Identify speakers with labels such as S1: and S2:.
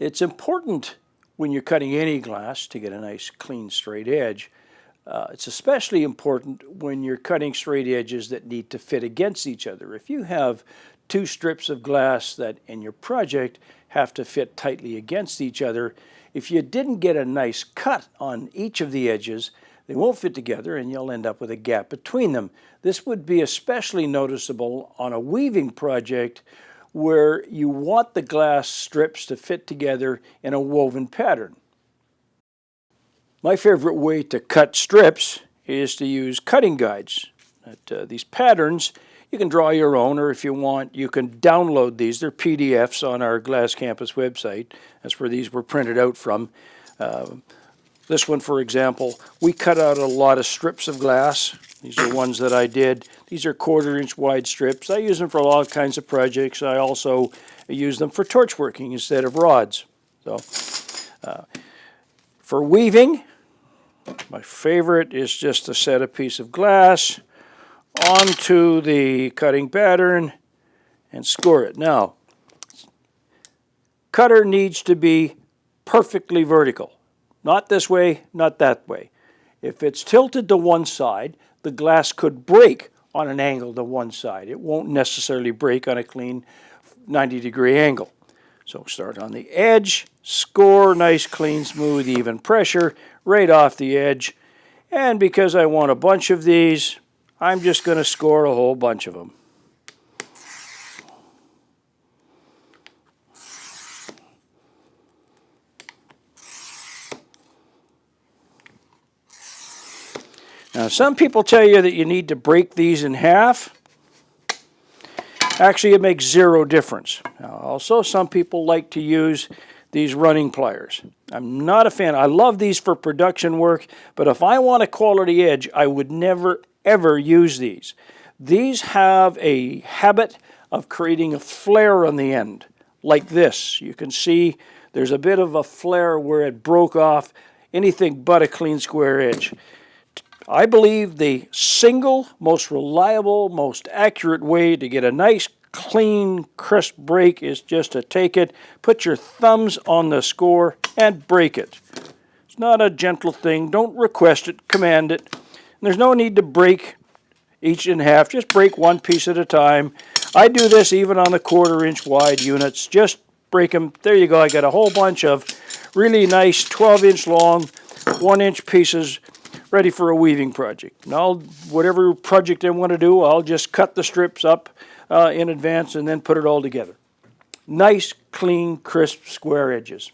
S1: It's important when you're cutting any glass to get a nice clean straight edge. It's especially important when you're cutting straight edges that need to fit against each other. If you have two strips of glass that in your project have to fit tightly against each other, if you didn't get a nice cut on each of the edges, they won't fit together and you'll end up with a gap between them. This would be especially noticeable on a weaving project where you want the glass strips to fit together in a woven pattern. My favorite way to cut strips is to use cutting guides. These patterns, you can draw your own, or if you want, you can download these. They're PDFs on our Glass Campus website. That's where these were printed out from. This one, for example, we cut out a lot of strips of glass. These are ones that I did. These are 1/4 inch wide strips. I use them for all kinds of projects. I also use them for torch working instead of rods. So, for weaving, my favorite is just to set a piece of glass onto the cutting pattern and score it. Now, cutter needs to be perfectly vertical. Not this way, not that way. If it's tilted to one side, the glass could break on an angle to one side. It won't necessarily break on a clean 90-degree angle. So start on the edge, score nice, clean, smooth, even pressure right off the edge. And because I want a bunch of these, I'm just going to score a whole bunch of them. Now, some people tell you that you need to break these in half. Actually, it makes zero difference. Now, also, some people like to use these running pliers. I'm not a fan. I love these for production work, but if I want a quality edge, I would never, ever use these. These have a habit of creating a flare on the end, like this. You can see there's a bit of a flare where it broke off anything but a clean square edge. I believe the single, most reliable, most accurate way to get a nice, clean, crisp break is just to take it, put your thumbs on the score, and break it. It's not a gentle thing. Don't request it, command it. And there's no need to break each in half. Just break one piece at a time. I do this even on the 1/4 inch wide units. Just break them. There you go. I got a whole bunch of really nice 12-inch long, 1-inch pieces ready for a weaving project. Now, whatever project I want to do, I'll just cut the strips up in advance and then put it all together. Nice, clean, crisp, square edges.